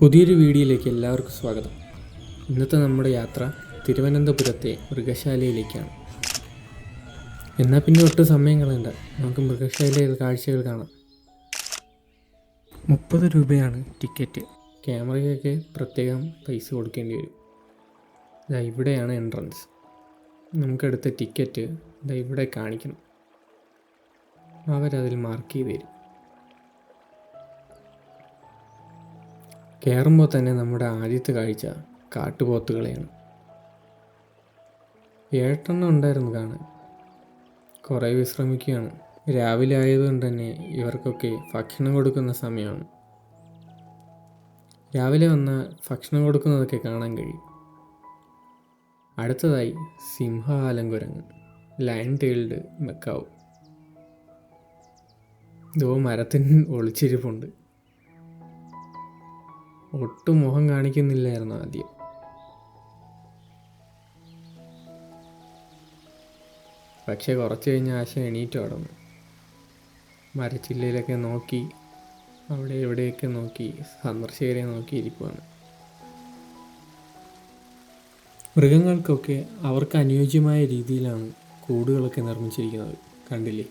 പുതിയൊരു വീഡിയോയിലേക്ക് എല്ലാവർക്കും സ്വാഗതം. ഇന്നത്തെ നമ്മുടെ യാത്ര തിരുവനന്തപുരത്തെ മൃഗശാലയിലേക്കാണ്. എന്നാൽ പിന്നെ ഒട്ടും സമയം കളയണ്ട, നമുക്ക് മൃഗശാലയിലെ കാഴ്ചകൾ കാണാം. 30 രൂപയാണ് ടിക്കറ്റ്. ക്യാമറയ്ക്കൊക്കെ പ്രത്യേകം പൈസ കൊടുക്കേണ്ടി വരും. ഇവിടെയാണ് എൻട്രൻസ്. നമുക്കെടുത്ത ടിക്കറ്റ് ഇവിടെ കാണിക്കണം. അവരതിൽ മാർക്ക് ചെയ്ത് തരും. കയറുമ്പോൾ തന്നെ നമ്മുടെ ആദ്യത്തെ കാഴ്ച കാട്ടുപോത്തുകളെയാണ്. 7 എണ്ണം ഉണ്ടായിരുന്നു കാണാൻ. കുറേ വിശ്രമിക്കുകയാണ്. രാവിലെ ആയതുകൊണ്ട് തന്നെ ഇവർക്കൊക്കെ ഭക്ഷണം കൊടുക്കുന്ന സമയമാണ്. രാവിലെ വന്ന ഭക്ഷണം കൊടുക്കുന്നതൊക്കെ കാണാൻ കഴിയും. അടുത്തതായി സിംഹവാലൻ കുരങ്ങ്, ലയൺ ടൈൽഡ് മെക്കാവ്. ഇതോ മരത്തിന് ഒളിച്ചിരിപ്പുണ്ട്. ഒട്ടും മുഖം കാണിക്കുന്നില്ലായിരുന്നു ആദ്യം. പക്ഷെ കുറച്ച് കഴിഞ്ഞ് ആശ എണീറ്റ് കടന്നു. മരച്ചില്ലയിലൊക്കെ നോക്കി, അവിടെ എവിടെയൊക്കെ നോക്കി സന്ദർശകരെ നോക്കിയിരിക്കുകയാണ്. മൃഗങ്ങൾക്കൊക്കെ അവർക്ക് അനുയോജ്യമായ രീതിയിലാണ് കൂടുകളൊക്കെ നിർമ്മിച്ചിരിക്കുന്നത്. കണ്ടില്ലേ?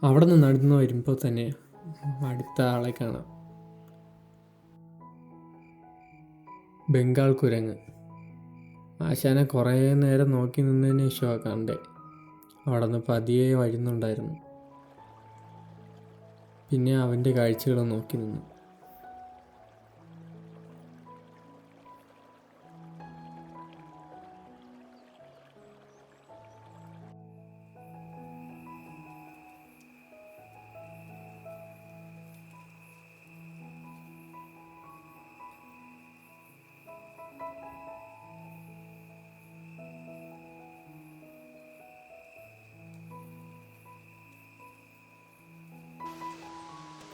അവിടെ നിന്ന് നടന്നു വരുമ്പോൾ തന്നെ അടുത്ത ആളെ കാണാം. ബംഗാൾ കുരങ്ങ്. ആശാനെ കുറേ നേരം നോക്കി നിന്നതിന് ശേഷമാണ് കണ്ടേ. അവിടെ നിന്ന് പതിയെ വരുന്നുണ്ടായിരുന്നു. പിന്നെ അവൻ്റെ കാഴ്ചകൾ നോക്കി നിന്നു.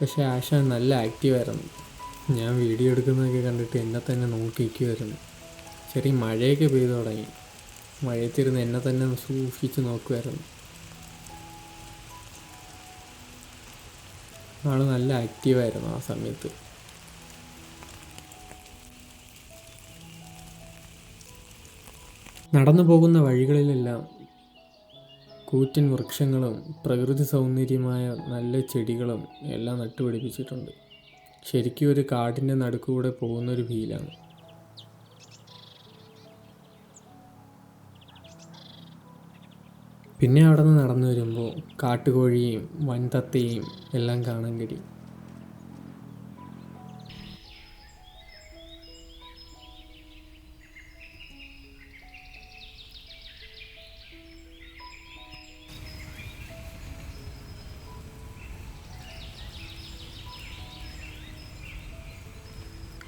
പക്ഷേ ആശാൻ നല്ല ആക്റ്റീവായിരുന്നു. ഞാൻ വീഡിയോ എടുക്കുന്നതൊക്കെ കണ്ടിട്ട് എന്നെ തന്നെ നോക്കിയിരിക്കുമായിരുന്നു. ചെറിയ മഴയൊക്കെ പെയ്തു തുടങ്ങി. മഴയത്തിരുന്ന് എന്നെ തന്നെ സൂക്ഷിച്ച് നോക്കുമായിരുന്നു. ആൾ നല്ല ആക്റ്റീവായിരുന്നു ആ സമയത്ത്. നടന്നു പോകുന്ന വഴികളിലെല്ലാം കൂറ്റൻ വൃക്ഷങ്ങളും പ്രകൃതി സൗന്ദര്യമായ നല്ല ചെടികളും എല്ലാം നട്ടുപിടിപ്പിച്ചിട്ടുണ്ട്. ശരിക്കും ഒരു കാടിൻ്റെ നടുക്കൂടെ പോകുന്നൊരു ഫീലാണ്. പിന്നെ അവിടെ നിന്ന് നടന്നു വരുമ്പോൾ കാട്ടുകോഴിയും വൻതത്തയും എല്ലാം കാണാൻ കഴിയും.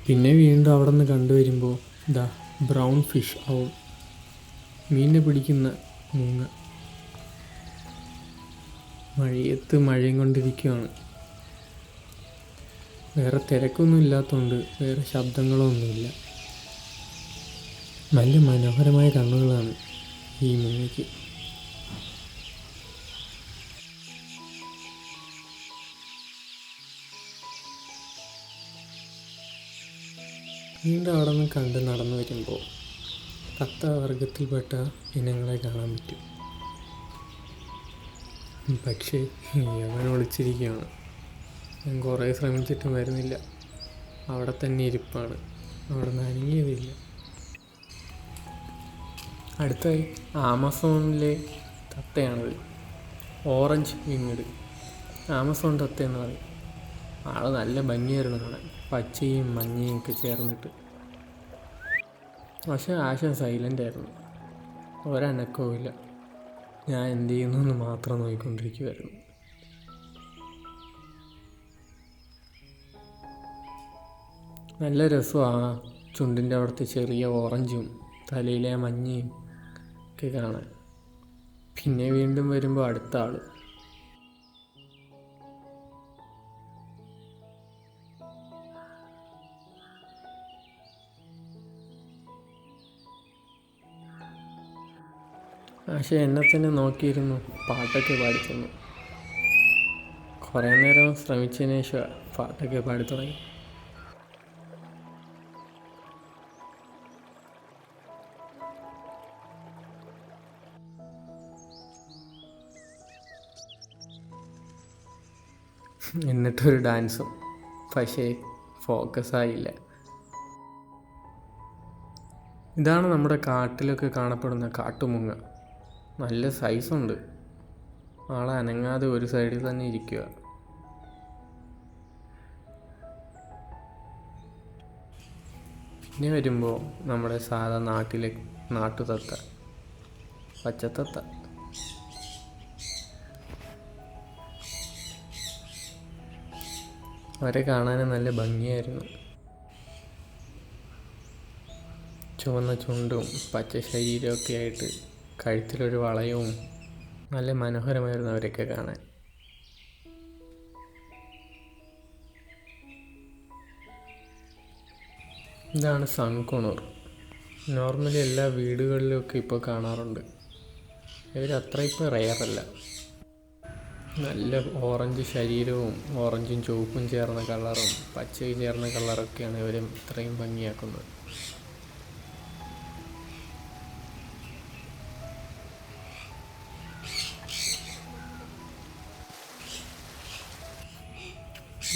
പിന്നെ വീണ്ടും അവിടെ നിന്ന് കണ്ടുവരുമ്പോൾ ബ്രൗൺ ഫിഷ് ഔൾ, മീനിനെ പിടിക്കുന്ന മൂങ്ങ. മഴയത്ത് മഴയും കൊണ്ടിരിക്കുകയാണ്. വേറെ തിരക്കൊന്നും ഇല്ലാത്തതുകൊണ്ട് വേറെ ശബ്ദങ്ങളൊന്നുമില്ല. നല്ല മനോഹരമായ കണ്ണുകളാണ് ഈ മൂങ്ങയ്ക്ക്. വീണ്ടും അവിടെ നിന്ന് കണ്ട് നടന്നു വരുമ്പോൾ തത്ത വർഗത്തിൽപ്പെട്ട ഇനങ്ങളെ കാണാൻ പറ്റും. പക്ഷേ അവൻ ഒളിച്ചിരിക്കുകയാണ്. ഞാൻ കുറേ ശ്രമിച്ചിട്ടും വരുന്നില്ല. അവിടെ തന്നെ ഇരിപ്പാണ്. അവിടെ നിന്ന് അനങ്ങിയതില്ല. അടുത്തായി ആമസോണിലെ തത്തയാണത്. ഓറഞ്ച് വിങ്ങഡ് ആമസോൺ തത്തയെന്ന് പറയും. ആൾ നല്ല ഭംഗിയായിരുന്നു കാണാൻ, പച്ചയും മഞ്ഞയും ഒക്കെ ചേർന്നിട്ട്. പക്ഷേ ആശ സൈലൻ്റ് ആയിരുന്നു. ഒരനക്കവും ഇല്ല. ഞാൻ എന്ത് ചെയ്യുന്നു എന്ന് മാത്രം നോക്കിക്കൊണ്ടിരിക്കുമായിരുന്നു. നല്ല രസമാണ് ചുണ്ടിൻ്റെ അവിടുത്തെ ചെറിയ ഓറഞ്ചും തലയിലെ മഞ്ഞയും ഒക്കെ കാണാൻ. പിന്നെ വീണ്ടും വരുമ്പോൾ അടുത്ത ആൾ. പക്ഷേ എന്നെ തന്നെ നോക്കിയിരുന്നു പാട്ടൊക്കെ പാടിത്തന്നു. കുറേ നേരം ശ്രമിച്ചതിന് ശേഷം പാട്ടൊക്കെ പാടി തുടങ്ങി. എന്നിട്ടൊരു ഡാൻസും. പക്ഷേ ഫോക്കസ് ആയില്ല. ഇതാണ് നമ്മുടെ കാട്ടിലൊക്കെ കാണപ്പെടുന്ന കാട്ടുമുങ്ങ. നല്ല സൈസുണ്ട്. ആളെ അനങ്ങാതെ ഒരു സൈഡിൽ തന്നെ ഇരിക്കുക. പിന്നെ വരുമ്പോൾ നമ്മുടെ സാധാ നാട്ടിലെ നാട്ടുതത്ത, പച്ചത്തത്ത. അവരെ കാണാനും നല്ല ഭംഗിയായിരുന്നു. ചുവന്ന ചുണ്ടും പച്ച ശരീരമൊക്കെ ആയിട്ട് കഴുത്തിലൊരു വളയവും. നല്ല മനോഹരമായിരുന്നു അവരൊക്കെ കാണാൻ. ഇതാണ് സൺകുണൂർ. നോർമലി എല്ലാ വീടുകളിലുമൊക്കെ ഇപ്പോൾ കാണാറുണ്ട്. ഇവരത്ര ഇപ്പോൾ റെയറല്ല. നല്ല ഓറഞ്ച് ശരീരവും ഓറഞ്ചും ചുവപ്പും ചേർന്ന കളറും പച്ചയും ചേർന്ന കളറൊക്കെയാണ് ഇവരെ ഇത്രയും ഭംഗിയാക്കുന്നത്.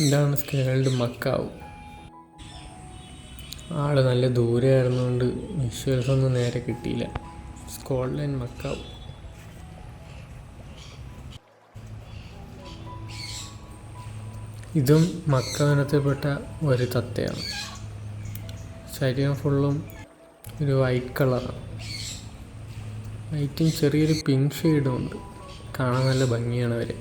ഇതാണ് സ്കേൾഡ് മക്കാവ്. ആള് നല്ല ദൂരെ ആയിരുന്നുകൊണ്ട് വിഷ്വൽസ് ഒന്നും നേരെ കിട്ടിയില്ല. Scotland macaw. ഇതും മക്കാവിനത്തിൽപ്പെട്ട ഒരു തത്തയാണ്. ശരീരം ഫുള്ളും ഒരു വൈറ്റ് കളറാണ്. വൈറ്റും ചെറിയൊരു പിങ്ക് ഷെയ്ഡും ഉണ്ട്. കാണാൻ നല്ല ഭംഗിയാണ് അവർ.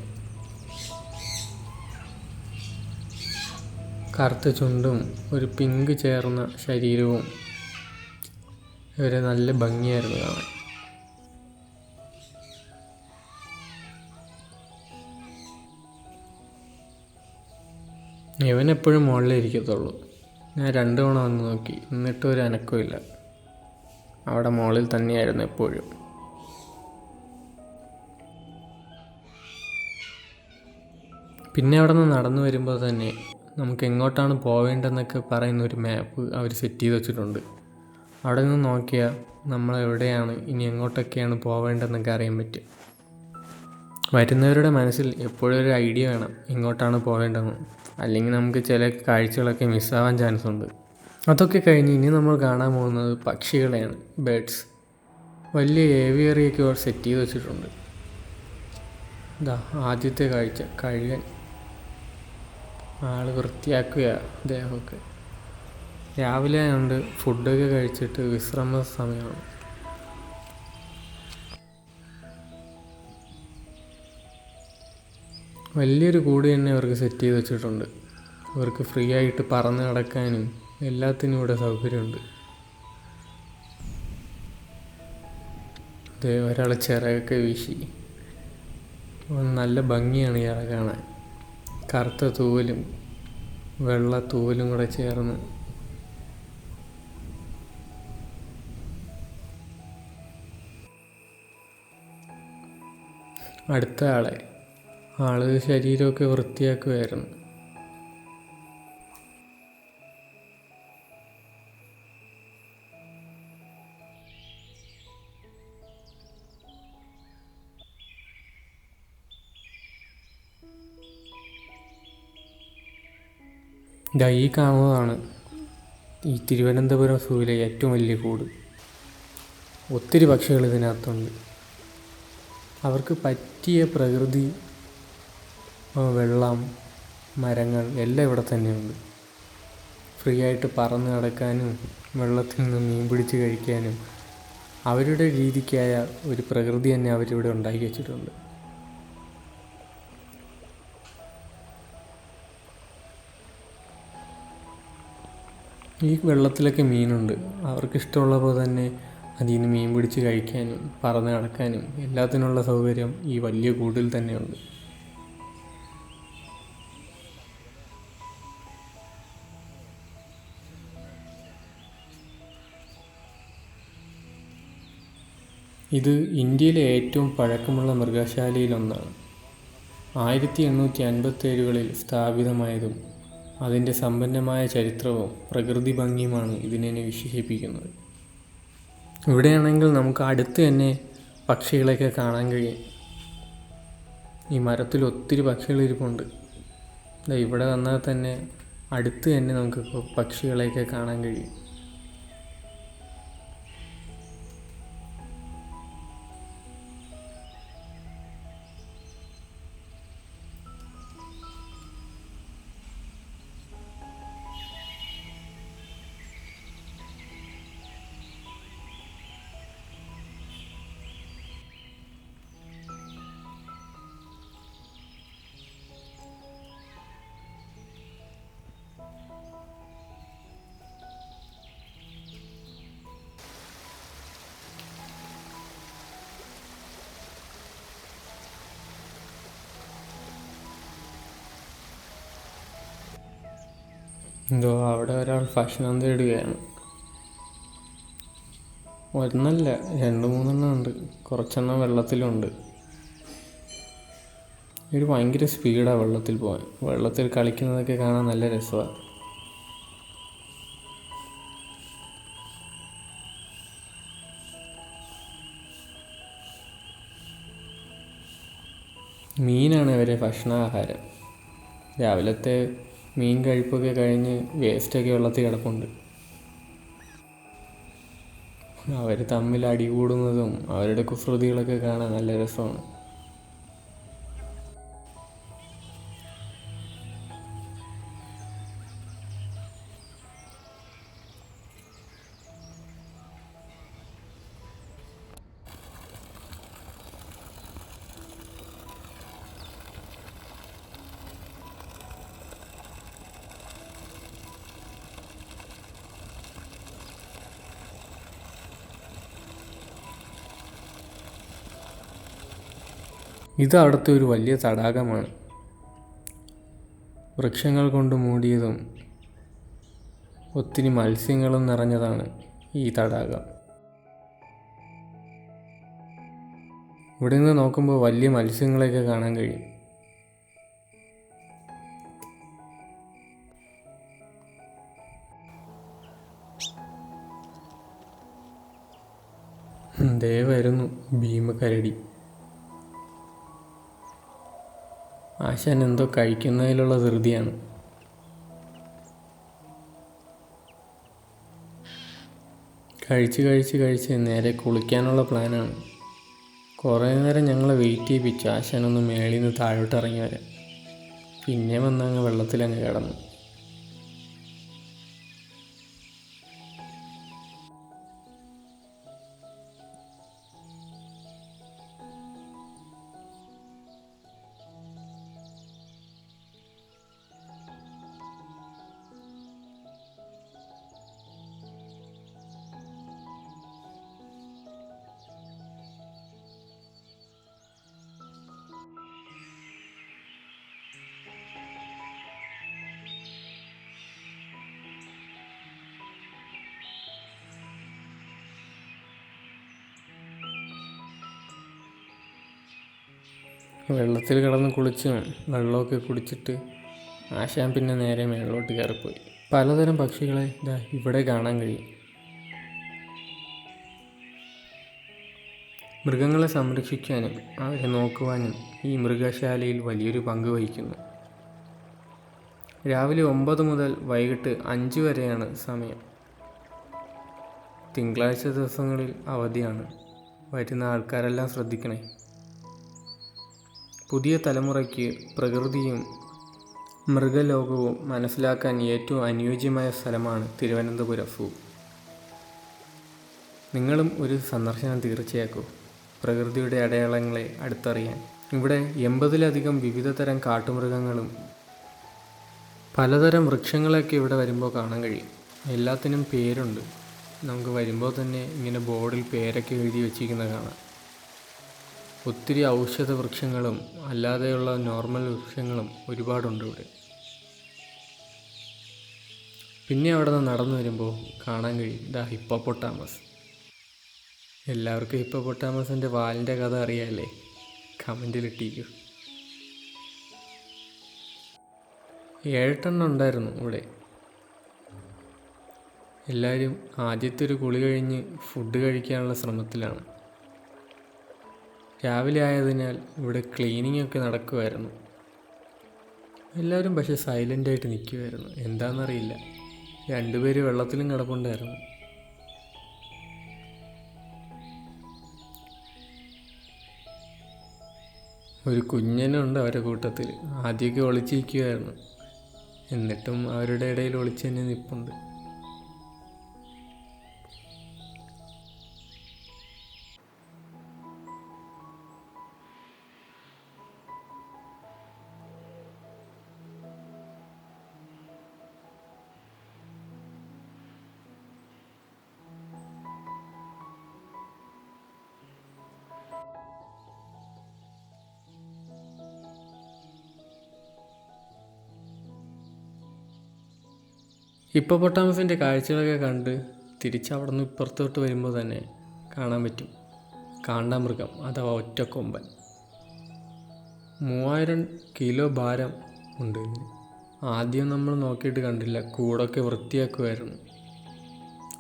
കറുത്ത ചുണ്ടും ഒരു പിങ്ക് ചേർന്ന ശരീരവും. ഇവരെ നല്ല ഭംഗിയായിരുന്നു കാണാൻ. ഇവനെപ്പോഴും മുകളിലേ ഇരിക്കത്തുള്ളൂ. ഞാൻ 2 തവണ വന്ന് നോക്കി, എന്നിട്ടും ഒരു അനക്കമില്ല. അവിടെ മുകളിൽ തന്നെയായിരുന്നു എപ്പോഴും. പിന്നെ അവിടെ നിന്ന് നടന്നു വരുമ്പോൾ തന്നെ നമുക്ക് എങ്ങോട്ടാണ് പോവേണ്ടതെന്നൊക്കെ പറയുന്ന ഒരു മാപ്പ് അവർ സെറ്റ് ചെയ്ത് വെച്ചിട്ടുണ്ട്. അവിടെ നിന്ന് നോക്കിയാൽ നമ്മളെവിടെയാണ്, ഇനി എങ്ങോട്ടൊക്കെയാണ് പോവേണ്ടതെന്നൊക്കെ അറിയാൻ പറ്റും. വരുന്നവരുടെ മനസ്സിൽ എപ്പോഴും ഒരു ഐഡിയ വേണം എങ്ങോട്ടാണ് പോവേണ്ടതെന്ന്. അല്ലെങ്കിൽ നമുക്ക് ചില കാഴ്ചകളൊക്കെ മിസ്സാവാൻ ചാൻസ് ഉണ്ട്. അതൊക്കെ കഴിഞ്ഞ് ഇനി നമ്മൾ കാണാൻ പോകുന്നത് പക്ഷികളെയാണ്, ബേഡ്സ്. വലിയ ഏവിയറിയൊക്കെ അവർ സെറ്റ് ചെയ്ത് വെച്ചിട്ടുണ്ട്. ഇതാ ആദ്യത്തെ കാഴ്ച, കഴുകൻ. ആൾ വൃത്തിയാക്കുക ദേഹമൊക്കെ. രാവിലെ ആയതുകൊണ്ട് ഫുഡൊക്കെ കഴിച്ചിട്ട് വിശ്രമ സമയമാണ്. വലിയൊരു കൂട് തന്നെ അവർക്ക് സെറ്റ് ചെയ്ത് വെച്ചിട്ടുണ്ട്. അവർക്ക് ഫ്രീ ആയിട്ട് പറന്ന് നടക്കാനും എല്ലാത്തിനും ഇവിടെ സൗകര്യമുണ്ട്. ഒരാൾ ചിറകൊക്കെ വീശി. നല്ല ഭംഗിയാണ് ഇയാളെ കാണാൻ. കറുത്ത തൂവലും വെള്ള തൂവലും കൂടെ ചേർന്ന്. അടുത്ത ആള് ശരീരമൊക്കെ വൃത്തിയാക്കുമായിരുന്നു. ഈ കാണുന്നതാണ് ഈ തിരുവനന്തപുരം സൂവിലെ ഏറ്റവും വലിയ കൂട്. ഒത്തിരി പക്ഷികൾ ഇതിനകത്തുണ്ട്. അവർക്ക് പറ്റിയ പ്രകൃതി, വെള്ളം, മരങ്ങൾ എല്ലാം ഇവിടെ തന്നെയുണ്ട്. ഫ്രീ ആയിട്ട് പറന്ന് നടക്കാനും വെള്ളത്തിൽ നിന്ന് മീൻ പിടിച്ച് കഴിക്കാനും അവരുടെ രീതിക്കായ ഒരു പ്രകൃതി തന്നെ അവരിവിടെ ഉണ്ടാക്കി വെച്ചിട്ടുണ്ട്. ഈ വെള്ളത്തിലൊക്കെ മീനുണ്ട്. അവർക്കിഷ്ടമുള്ളപ്പോൾ തന്നെ അതിൽ നിന്ന് മീൻ പിടിച്ച് കഴിക്കാനും പറന്ന് നടക്കാനും എല്ലാത്തിനുള്ള സൗകര്യം ഈ വലിയ കൂടിൽ തന്നെയുണ്ട്. ഇത് ഇന്ത്യയിലെ ഏറ്റവും പഴക്കമുള്ള മൃഗശാലയിലൊന്നാണ്. 1857കളിൽ സ്ഥാപിതമായതും അതിൻ്റെ സമ്പന്നമായ ചരിത്രവും പ്രകൃതി ഭംഗിയുമാണ് ഇതിനെ വിശേഷിപ്പിക്കുന്നത്. ഇവിടെയാണെങ്കിൽ നമുക്ക് അടുത്ത് തന്നെ പക്ഷികളെയൊക്കെ കാണാൻ കഴിയും. ഈ മരത്തിൽ ഒത്തിരി പക്ഷികളിരിപ്പുണ്ട്. ഇവിടെ വന്നാൽ തന്നെ അടുത്ത് തന്നെ നമുക്ക് പക്ഷികളെയൊക്കെ കാണാൻ കഴിയും. എന്തോ അവിടെ ഒരാൾ ഭക്ഷണം തേടുകയാണ്. ഒന്നല്ല 2-3 ഉണ്ട്. കുറച്ചെണ്ണം വെള്ളത്തിലുണ്ട്. ഇവർ ഭയങ്കര സ്പീഡാണ് വെള്ളത്തിൽ പോകാൻ. വെള്ളത്തിൽ കളിക്കുന്നതൊക്കെ കാണാൻ നല്ല രസമാണ്. മീനാണ് ഇവരെ ഭക്ഷണാഹാരം. രാവിലത്തെ മീൻ കഴിപ്പൊക്കെ കഴിഞ്ഞ് വേസ്റ്റൊക്കെ വെള്ളത്തിൽ കിടപ്പുണ്ട്. അവർ തമ്മിൽ അടികൂടുന്നതും അവരുടെ കുസൃതികളൊക്കെ കാണാൻ നല്ല രസമാണ്. ഇത് അവിടുത്തെ ഒരു വലിയ തടാകമാണ്. വൃക്ഷങ്ങൾ കൊണ്ട് മൂടിയതും ഒത്തിരി മത്സ്യങ്ങളും നിറഞ്ഞതാണ് ഈ തടാകം. ഇവിടെ നിന്ന് നോക്കുമ്പോൾ വലിയ മത്സ്യങ്ങളെയൊക്കെ കാണാൻ കഴിയും. ദേ വരുന്നു ഭീമക്കരടി. ആശാൻ എന്തോ കഴിക്കുന്നതിലുള്ള ധൃതിയാണ്. കഴിച്ച് നേരെ കുളിക്കാനുള്ള പ്ലാനാണ്. കുറേ നേരം ഞങ്ങളെ വെയിറ്റ് ചെയ്യിപ്പിച്ചു ആശാനൊന്ന് മേളിൽ നിന്ന് താഴോട്ട് ഇറങ്ങി വരാം. പിന്നെ വന്നങ്ങ് വെള്ളത്തിലങ്ങ് കിടന്നു. വെള്ളത്തിൽ കിടന്ന് കുളിച്ചും വെള്ളമൊക്കെ കുടിച്ചിട്ട് ആശാൻ പിന്നെ നേരെ മേളിലോട്ട് കയറിപ്പോയി. പലതരം പക്ഷികളെ ഇവിടെ കാണാൻ കഴിയും. മൃഗങ്ങളെ സംരക്ഷിക്കാനും അവരെ നോക്കുവാനും ഈ മൃഗശാലയിൽ വലിയൊരു പങ്ക് വഹിക്കുന്നു. രാവിലെ 9 മുതൽ വൈകിട്ട് 5 വരെയാണ് സമയം. തിങ്കളാഴ്ച ദിവസങ്ങളിൽ അവധിയാണ്. വരുന്ന ആൾക്കാരെല്ലാം ശ്രദ്ധിക്കണേ. പുതിയ തലമുറയ്ക്ക് പ്രകൃതിയും മൃഗലോകവും മനസ്സിലാക്കാൻ ഏറ്റവും അനുയോജ്യമായ സ്ഥലമാണ് തിരുവനന്തപുരം സൂ. നിങ്ങളും ഒരു സന്ദർശനം തീർച്ചയാക്കൂ, പ്രകൃതിയുടെ അടയാളങ്ങളെ അടുത്തറിയാൻ. ഇവിടെ 80-ലധികം വിവിധ തരം കാട്ടുമൃഗങ്ങളും പലതരം വൃക്ഷങ്ങളൊക്കെ ഇവിടെ വരുമ്പോൾ കാണാൻ കഴിയും. എല്ലാത്തിനും പേരുണ്ട്. നമുക്ക് വരുമ്പോൾ തന്നെ ഇങ്ങനെ ബോർഡിൽ പേരൊക്കെ എഴുതി വെച്ചിരിക്കുന്നത് കാണാം. ഒത്തിരി ഔഷധ വൃക്ഷങ്ങളും അല്ലാതെയുള്ള നോർമൽ വൃക്ഷങ്ങളും ഒരുപാടുണ്ട് ഇവിടെ. പിന്നെ അവിടെ നിന്ന് നടന്നു വരുമ്പോൾ കാണാൻ കഴിയും ഹിപ്പോപ്പൊട്ടാമസ്. എല്ലാവർക്കും ഹിപ്പോപ്പൊട്ടാമസിൻ്റെ വാലിൻ്റെ കഥ അറിയാമല്ലേ? കമൻറ്റിലിട്ടിരിക്കൂ. 7 ഉണ്ടായിരുന്നു ഇവിടെ. എല്ലാവരും ആദ്യത്തെ ഒരു കുളി കഴിഞ്ഞ് ഫുഡ് കഴിക്കാനുള്ള ശ്രമത്തിലാണ്. രാവിലെ ആയതിനാൽ ഇവിടെ ക്ലീനിങ് ഒക്കെ നടക്കുമായിരുന്നു. എല്ലാവരും പക്ഷേ സൈലൻ്റായിട്ട് നിൽക്കുമായിരുന്നു. എന്താണെന്നറിയില്ല. 2 പേര് വെള്ളത്തിലും കിടപ്പുണ്ടായിരുന്നു. ഒരു കുഞ്ഞനുണ്ട് അവരുടെ കൂട്ടത്തിൽ. ആദ്യമൊക്കെ ഒളിച്ചിരിക്കുമായിരുന്നു. എന്നിട്ടും അവരുടെ ഇടയിൽ ഒളിച്ച് തന്നെ നിൽപ്പുണ്ട്. ഹിപ്പോപ്പൊട്ടാമസിൻ്റെ കാഴ്ചകളൊക്കെ കണ്ട് തിരിച്ചവിടെ നിന്ന് ഇപ്പുറത്തോട്ട് വരുമ്പോൾ തന്നെ കാണാൻ പറ്റും കാണ്ടാമൃഗം അഥവാ ഒറ്റക്കൊമ്പൻ. 3000 കിലോ ഭാരം ഉണ്ട് ഇതിന്. ആദ്യം നമ്മൾ നോക്കിയിട്ട് കണ്ടില്ല. കൂടൊക്കെ വൃത്തിയാക്കുമായിരുന്നു.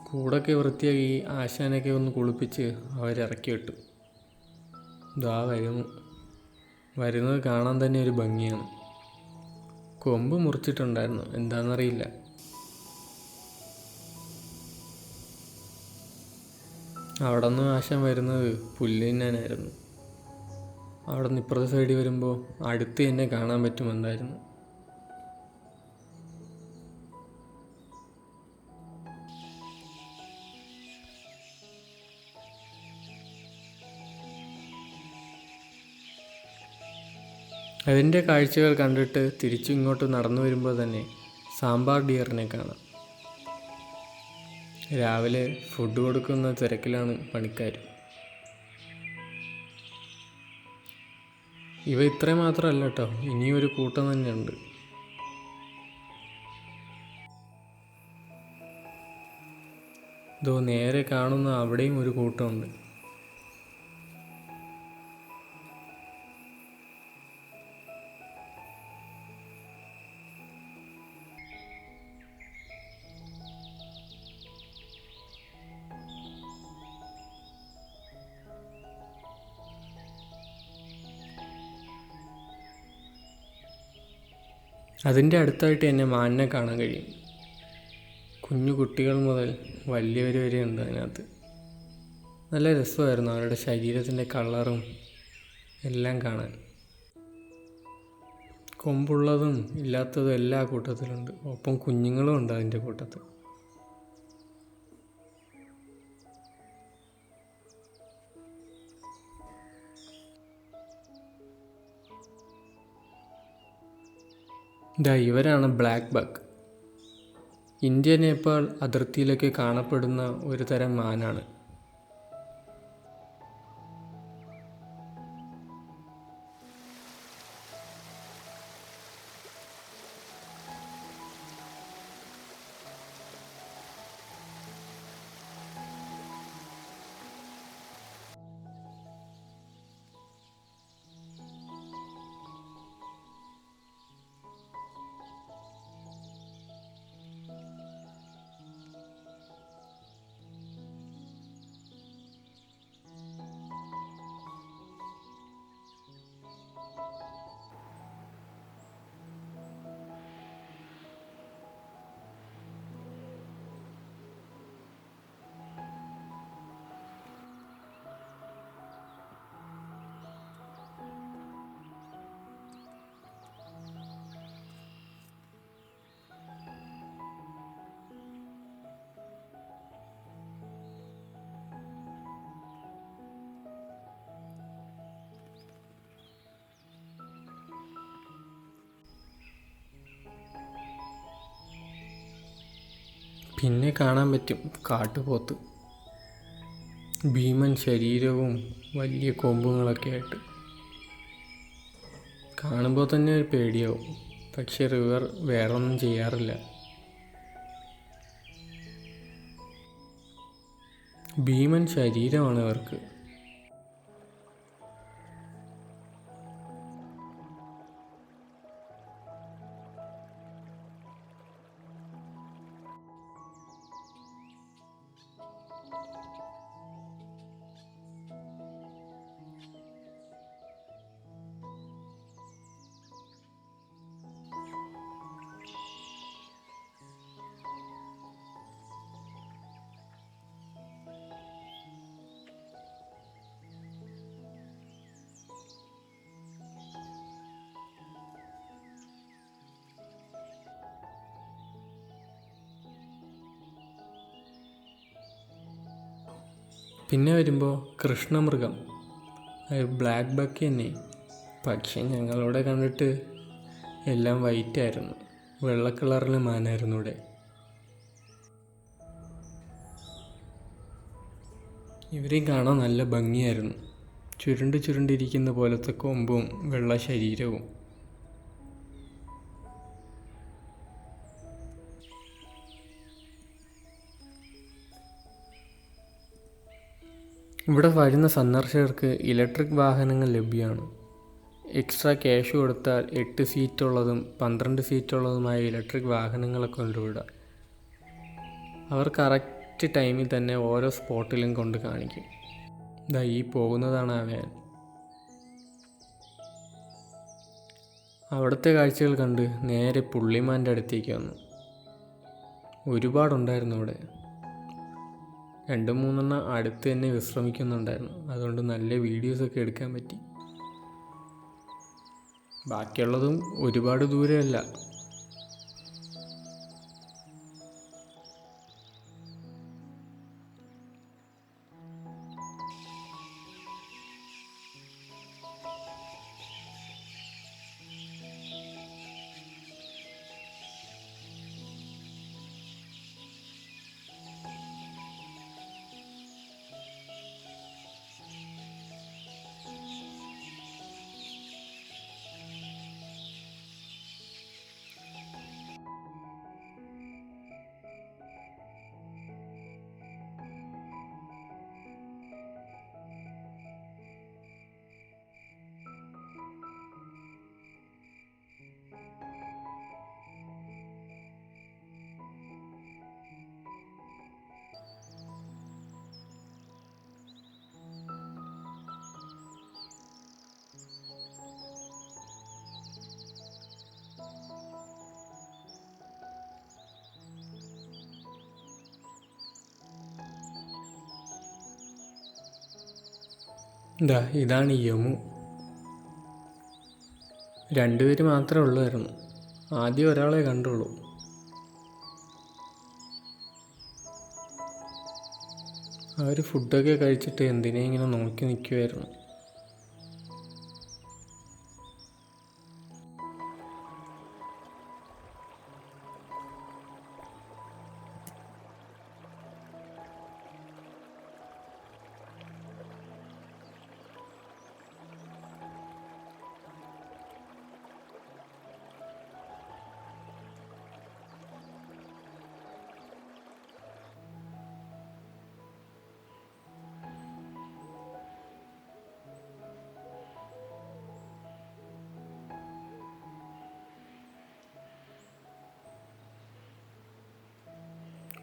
കൂടൊക്കെ വൃത്തിയാക്കി ആശാനൊക്കെ ഒന്ന് കുളിപ്പിച്ച് അവരിറക്കി വിട്ടു. ഇതാ വരുന്നത് കാണാൻ തന്നെ ഒരു ഭംഗിയാണ്. കൊമ്പ് മുറിച്ചിട്ടുണ്ടായിരുന്നു. എന്താണെന്നറിയില്ല. അവിടെ നിന്ന് ആശാൻ വരുന്നത് പുല്ല് തിന്നാനായിരുന്നു. അവിടെ നിന്ന് ഇപ്പുറത്തെ സൈഡിൽ വരുമ്പോൾ അടുത്ത് തന്നെ കാണാൻ പറ്റുമെന്നായിരുന്നു. അതിൻ്റെ കാഴ്ചകൾ കണ്ടിട്ട് തിരിച്ചു ഇങ്ങോട്ട് നടന്നു വരുമ്പോൾ തന്നെ സാമ്പാർ ഡിയറിനെ കാണാം. രാവിലെ ഫുഡ് കൊടുക്കുന്ന തിരക്കിലാണ് പണിക്കാർ. ഇവ ഇത്രയും മാത്രമല്ല കേട്ടോ, ഇനിയൊരു കൂട്ടം തന്നെയുണ്ട്. ഇതോ നേരെ കാണുന്ന അവിടെയും ഒരു കൂട്ടമുണ്ട്. അതിൻ്റെ അടുത്തായിട്ട് എന്നെ മാനിനെ കാണാൻ കഴിയും. കുഞ്ഞു കുട്ടികൾ മുതൽ വലിയവർ വരെ ഉണ്ട് അതിനകത്ത്. നല്ല രസമായിരുന്നു അവരുടെ ശരീരത്തിൻ്റെ കളറും എല്ലാം കാണാൻ. കൊമ്പുള്ളതും ഇല്ലാത്തതും എല്ലാ കൂട്ടത്തിലുണ്ട്. ഒപ്പം കുഞ്ഞുങ്ങളും ഉണ്ട് അതിൻ്റെ കൂട്ടത്തിൽ. ഇവരാണ് ബ്ലാക്ക് ബക്ക്. ഇന്ത്യ നേപ്പാൾ അതിർത്തിയിലൊക്കെ കാണപ്പെടുന്ന ഒരു തരം മാനാണ്. പിന്നെ കാണാൻ പറ്റും കാട്ടുപോത്ത്. ഭീമൻ ശരീരവും വലിയ കൊമ്പുകളൊക്കെ ആയിട്ട് കാണുമ്പോൾ തന്നെ ഒരു പേടിയാവും. പക്ഷെ റിവർ വേറൊന്നും ചെയ്യാറില്ല. ഭീമൻ ശരീരമാണ് അവർക്ക്. പിന്നെ വരുമ്പോൾ കൃഷ്ണമൃഗം, ബ്ലാക്ക് ബക്ക് തന്നെ. പക്ഷെ ഞങ്ങളിവിടെ കണ്ടിട്ട് എല്ലാം വൈറ്റായിരുന്നു, വെള്ള കളറിലെ മാനായിരുന്നു ഇവിടെ. ഇവരെയും കാണാൻ നല്ല ഭംഗിയായിരുന്നു. ചുരുണ്ടിരിക്കുന്ന പോലത്തെ കൊമ്പും വെള്ള ശരീരവും. ഇവിടെ വരുന്ന സന്ദർശകർക്ക് ഇലക്ട്രിക് വാഹനങ്ങൾ ലഭ്യമാണ്. എക്സ്ട്രാ ക്യാഷ് കൊടുത്താൽ 8 സീറ്റുള്ളതും 12 സീറ്റുള്ളതുമായ ഇലക്ട്രിക് വാഹനങ്ങളൊക്കെ ഉണ്ട് ഇവിടെ. അവർ കറക്റ്റ് ടൈമിൽ തന്നെ ഓരോ സ്പോട്ടിലും കൊണ്ട് കാണിക്കും. ഇതാ ഈ പോകുന്നതാണ് ആ വാൻ. അവിടുത്തെ കാഴ്ചകൾ കണ്ട് നേരെ പുള്ളിമാൻ്റെ അടുത്തേക്ക് വന്നു. ഒരുപാടുണ്ടായിരുന്നു അവിടെ. 2-3 അടുത്ത് തന്നെ വിശ്രമിക്കുന്നുണ്ടായിരുന്നു. അതുകൊണ്ട് നല്ല വീഡിയോസൊക്കെ എടുക്കാൻ പറ്റി. ബാക്കിയുള്ളതും ഒരുപാട് ദൂരമല്ല. ഇതാണ് യമു. 2 പേര് മാത്രമേ ഉള്ളായിരുന്നു. ആദ്യം ഒരാളെ കണ്ടുള്ളൂ. അവർ ഫുഡൊക്കെ കഴിച്ചിട്ട് എന്തിനെ ഇങ്ങനെ നോക്കി നിൽക്കുമായിരുന്നു.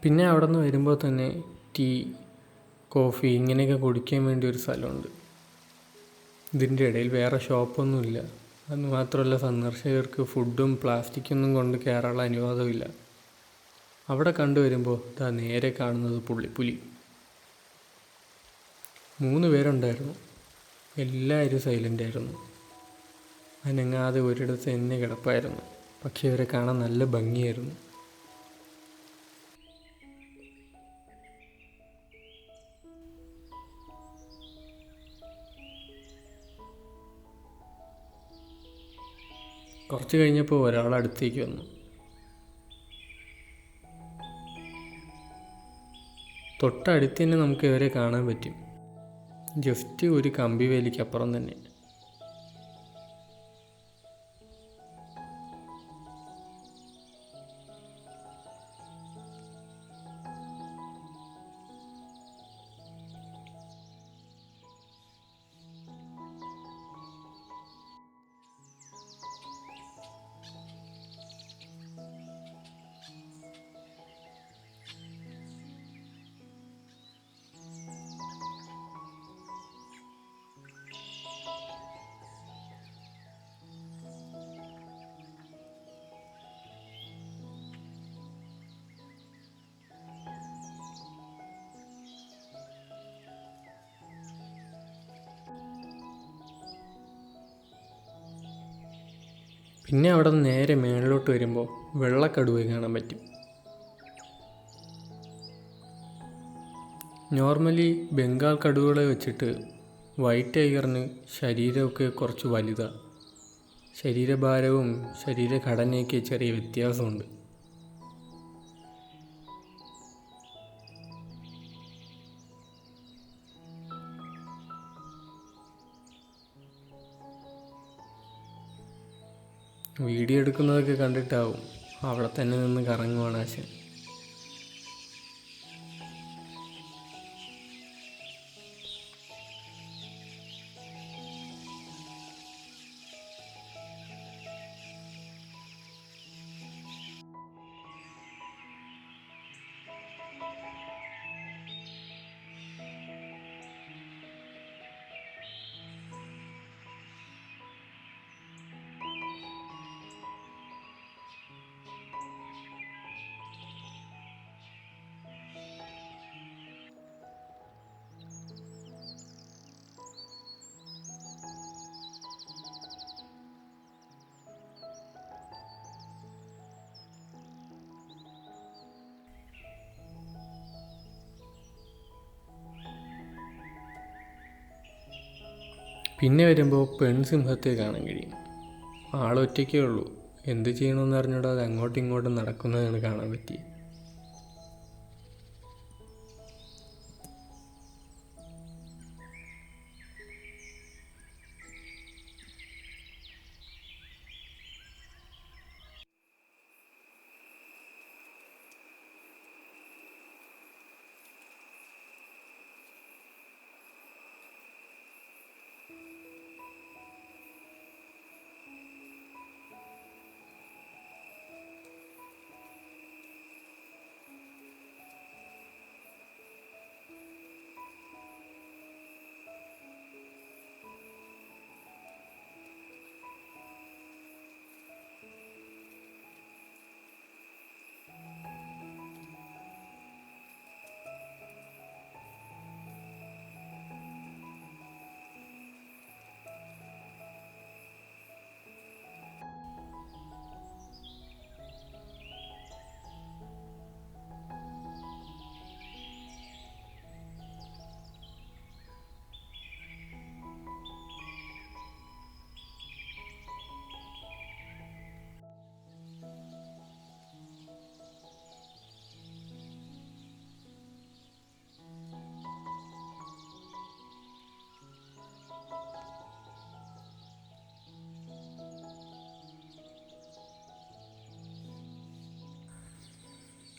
പിന്നെ അവിടെ നിന്ന് വരുമ്പോൾ തന്നെ ടീ, കോഫി ഇങ്ങനെയൊക്കെ കുടിക്കാൻ വേണ്ടി ഒരു സ്ഥലമുണ്ട്. ഇതിൻ്റെ ഇടയിൽ വേറെ ഷോപ്പൊന്നുമില്ല. അതുമാത്രമല്ല, സന്ദർശകർക്ക് ഫുഡും പ്ലാസ്റ്റിക്കൊന്നും കൊണ്ട് കയറാനുള്ള അനുവാദമില്ല. അവിടെ കണ്ടുവരുമ്പോൾ നേരെ കാണുന്നത് പുള്ളിപ്പുലി. 3 പേരുണ്ടായിരുന്നു. എല്ലാവരും സൈലൻ്റായിരുന്നു. അനങ്ങാതെ ഒരിടത്ത് തന്നെ കിടപ്പായിരുന്നു. പക്ഷെ ഇവരെ കാണാൻ നല്ല ഭംഗിയായിരുന്നു. കുറച്ച് കഴിഞ്ഞപ്പോൾ ഒരാൾ അടുത്തേക്ക് വന്നു. തൊട്ടടുത്ത് തന്നെ നമുക്ക് ഇവരെ കാണാൻ പറ്റും. ജസ്റ്റ് ഒരു കമ്പി വേലിക്കപ്പുറം തന്നെ. പിന്നെ അവിടെ നിന്ന് നേരെ മേളിലോട്ട് വരുമ്പോൾ വെള്ളക്കടുവയെ കാണാൻ പറ്റും. നോർമലി ബംഗാൾ കടുവകളെ വെച്ചിട്ട് വൈറ്റ് ടൈഗറിന് ശരീരമൊക്കെ കുറച്ച് വലുതാണ്. ശരീരഭാരവും ശരീരഘടനയൊക്കെ ചെറിയ വ്യത്യാസമുണ്ട്. വീഡിയോ എടുക്കുന്നതൊക്കെ കണ്ടിട്ടാവും അവിടെ തന്നെ നിന്ന് കറങ്ങുവാണ് ആശാൻ. പിന്നെ വരുമ്പോൾ പെൺസിംഹത്തെ കാണാൻ കഴിയും. ആളൊറ്റയ്ക്കേ ഉള്ളൂ. എന്ത് ചെയ്യണമെന്ന് അറിഞ്ഞൂടാ അത് അങ്ങോട്ടും ഇങ്ങോട്ടും നടക്കുന്നതാണ് കാണാൻ പറ്റിയത്.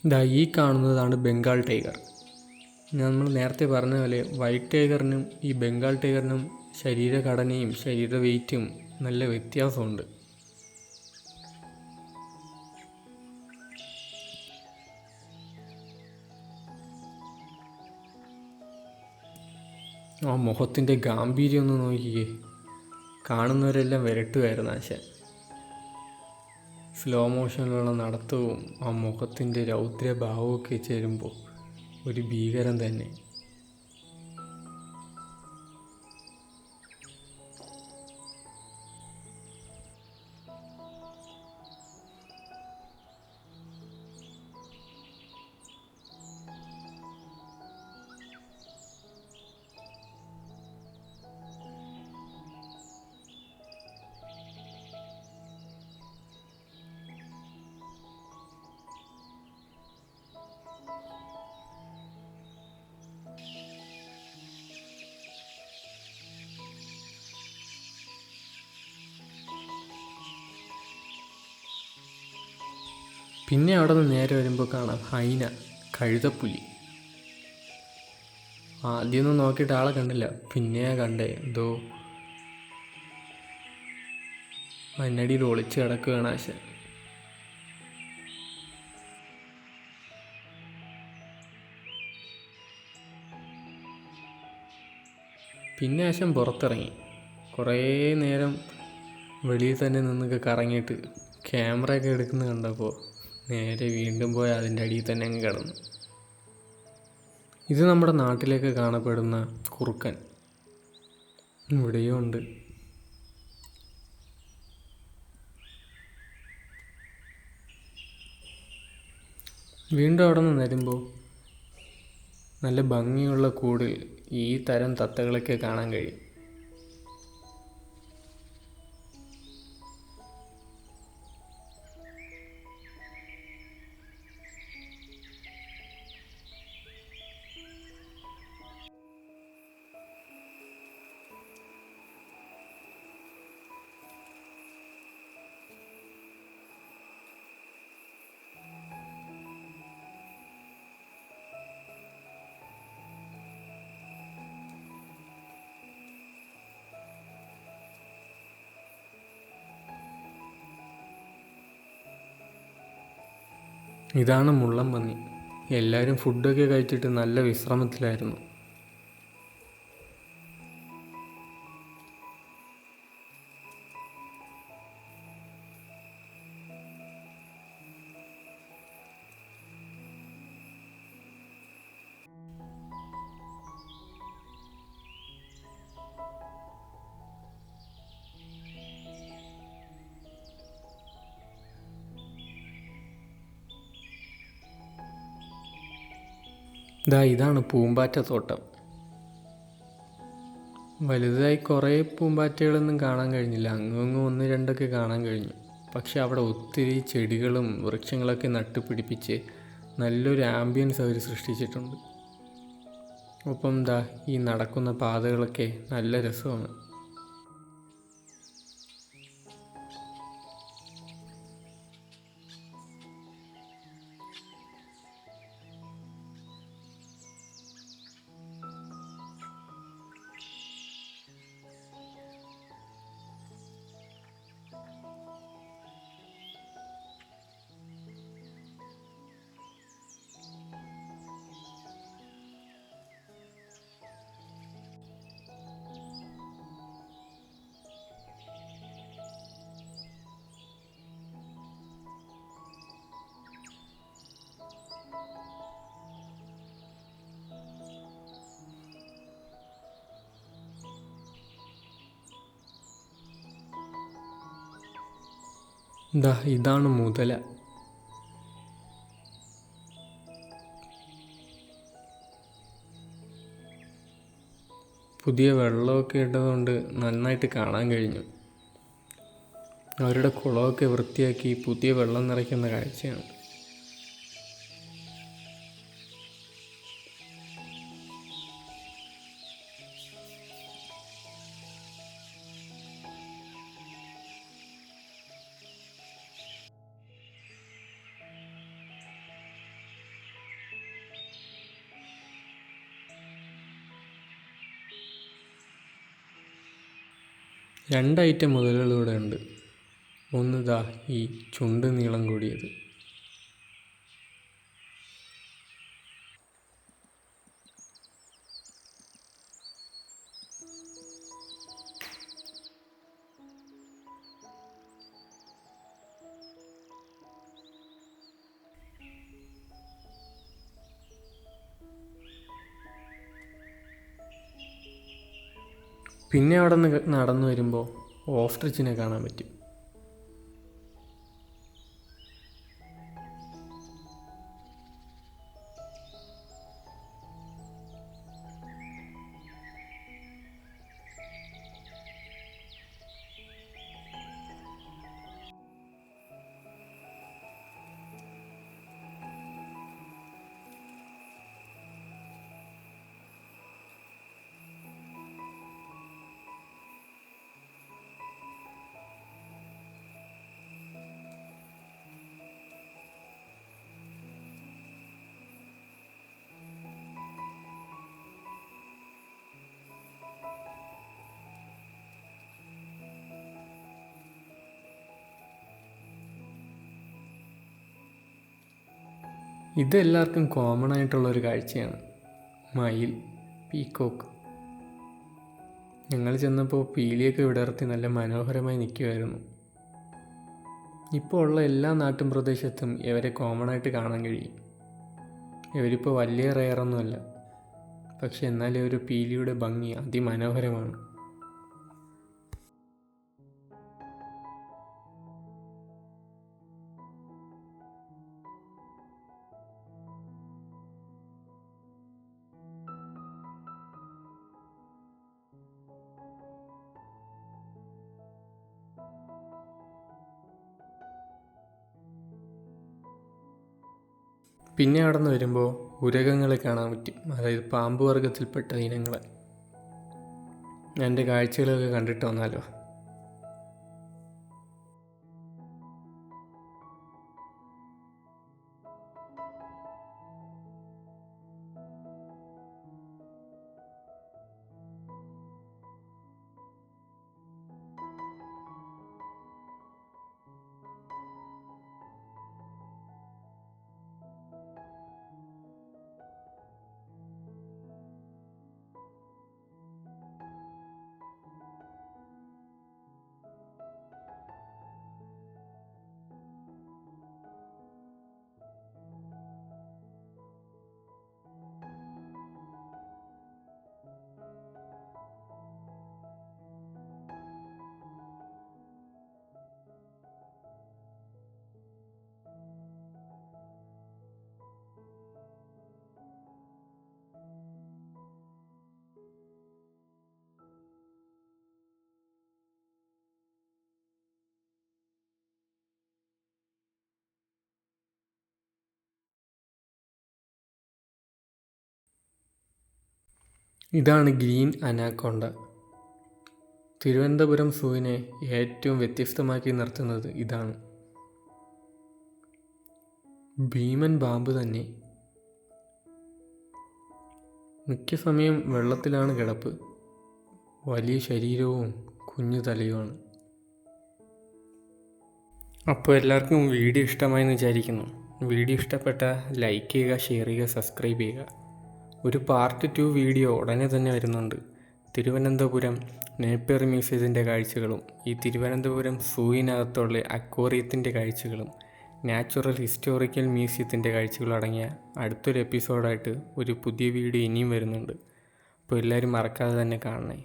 ഇതാ ഈ കാണുന്നതാണ് ബംഗാൾ ടൈഗർ. നമ്മൾ നേരത്തെ പറഞ്ഞ പോലെ വൈറ്റ് ടൈഗറിനും ഈ ബംഗാൾ ടൈഗറിനും ശരീരഘടനയും ശരീര വെയ്റ്റും നല്ല വ്യത്യാസമുണ്ട്. ആ മുഖത്തിൻ്റെ ഗാംഭീര്യം ഒന്ന് നോക്കിക്കേ. കാണുന്നവരെല്ലാം വിരട്ടുമായിരുന്നു ആശാൻ. സ്ലോ മോഷനിലുള്ള നടത്തവും ആ മുഖത്തിൻ്റെ രൗദ്രഭാവമൊക്കെ ചേരുമ്പോൾ ഒരു ഭീകരം തന്നെ. പിന്നെ അവിടെ നിന്ന് നേരെ വരുമ്പോൾ കാണാം ഹൈന, കഴുതപ്പുലി. ആദ്യമൊന്നും നോക്കിയിട്ട് ആളെ കണ്ടില്ല, പിന്നെയാ കണ്ടേ. എന്തോ അതിനടിയിൽ ഒളിച്ച് കിടക്കുകയാണ് ആശാൻ. പിന്നെ ആശാൻ പുറത്തിറങ്ങി കുറേ നേരം വെളിയിൽ തന്നെ നിന്നൊക്കെ കറങ്ങിയിട്ട് ക്യാമറയൊക്കെ എടുക്കുന്നത് കണ്ടപ്പോൾ നേരെ വീണ്ടും പോയി അതിൻ്റെ അടിയിൽ തന്നെ അങ്ങ് കിടന്നു. ഇത് നമ്മുടെ നാട്ടിലേക്ക് കാണപ്പെടുന്ന കുറുക്കൻ. ഇവിടെയും ഉണ്ട്. വീണ്ടും അവിടെ നിന്ന് വരുമ്പോൾ നല്ല ഭംഗിയുള്ള കൂടിൽ ഈ തരം തത്തകളൊക്കെ കാണാൻ കഴിയും. ഇതാണ് മുള്ളം പന്നി. എല്ലാവരും ഫുഡൊക്കെ കഴിച്ചിട്ട് നല്ല വിശ്രമത്തിലായിരുന്നു. ഇതാണ് പൂമ്പാറ്റത്തോട്ടം. വലുതായി കുറേ പൂമ്പാറ്റകളൊന്നും കാണാൻ കഴിഞ്ഞില്ല. അങ്ങ് ഒന്ന് രണ്ടൊക്കെ കാണാൻ കഴിഞ്ഞു. പക്ഷെ അവിടെ ഒത്തിരി ചെടികളും വൃക്ഷങ്ങളൊക്കെ നട്ടുപിടിപ്പിച്ച് നല്ലൊരു ആംബിയൻസ് അവർ സൃഷ്ടിച്ചിട്ടുണ്ട്. ഒപ്പം ഈ നടക്കുന്ന പാതകളൊക്കെ നല്ല രസമാണ്. ഇതാണ് മുതല. പുതിയ വെള്ളമൊക്കെ ഇട്ടതുകൊണ്ട് നന്നായിട്ട് കാണാൻ കഴിഞ്ഞു. അവരുടെ കുളമൊക്കെ വൃത്തിയാക്കി പുതിയ വെള്ളം നിറയ്ക്കുന്ന കാഴ്ചയാണ്. രണ്ട് ഐറ്റം മുതലുകളിവിടെ ഉണ്ട്. ഒന്ന് ഈ ചുണ്ട് നീളം കൂടിയത്. പിന്നെ അവിടെ നിന്ന് നടന്നു വരുമ്പോൾ ഓസ്ട്രിച്ചിനെ കാണാൻ പറ്റും. ഇതെല്ലാവർക്കും കോമൺ ആയിട്ടുള്ളൊരു കാഴ്ചയാണ്. മയിൽ, പീക്കോക്ക്. ഞങ്ങൾ ചെന്നപ്പോൾ പീലിയൊക്കെ വിടർത്തി നല്ല മനോഹരമായി നിൽക്കുമായിരുന്നു. ഇപ്പോൾ ഉള്ള എല്ലാ നാട്ടും പ്രദേശത്തും ഇവരെ കോമൺ ആയിട്ട് കാണാൻ കഴിയും. ഇവരിപ്പോൾ വലിയ റെയറൊന്നുമല്ല, പക്ഷെ എന്നാലും ഒരു പീലിയുടെ ഭംഗി അതിമനോഹരമാണ്. പിന്നെ അവിടെ നിന്ന് വരുമ്പോൾ ഉരകങ്ങളെ കാണാൻ പറ്റും, അതായത് പാമ്പ് വർഗത്തിൽപ്പെട്ട ഇനങ്ങളെ. എൻ്റെ കാഴ്ചകളൊക്കെ കണ്ടിട്ട് വന്നാലോ. ഇതാണ് ഗ്രീൻ അനാക്കോണ്ട. തിരുവനന്തപുരം സൂവിനെ ഏറ്റവും വ്യത്യസ്തമാക്കി നിർത്തുന്നത് ഇതാണ്. ഭീമൻ പാമ്പ് തന്നെ. മിക്ക സമയം വെള്ളത്തിലാണ് കിടപ്പ്. വലിയ ശരീരവും കുഞ്ഞു തലയുമാണ്. അപ്പോൾ എല്ലാവർക്കും വീഡിയോ ഇഷ്ടമായെന്ന് വിചാരിക്കുന്നു. വീഡിയോ ഇഷ്ടപ്പെട്ടാൽ ലൈക്ക് ചെയ്യുക, ഷെയർ ചെയ്യുക, സബ്സ്ക്രൈബ് ചെയ്യുക. ഒരു പാർട്ട് 2 വീഡിയോ ഉടനെ തന്നെ വരുന്നുണ്ട്. തിരുവനന്തപുരം നേപ്പിയർ മ്യൂസിയത്തിൻ്റെ കാഴ്ചകളും ഈ തിരുവനന്തപുരം സൂവിനകത്തുള്ള അക്വേറിയത്തിൻ്റെ കാഴ്ചകളും നാച്ചുറൽ ഹിസ്റ്റോറിക്കൽ മ്യൂസിയത്തിൻ്റെ കാഴ്ചകളും അടങ്ങിയ അടുത്തൊരു എപ്പിസോഡായിട്ട് ഒരു പുതിയ വീഡിയോ ഇനിയും വരുന്നുണ്ട്. അപ്പോൾ എല്ലാവരും മറക്കാതെ തന്നെ കാണണേ.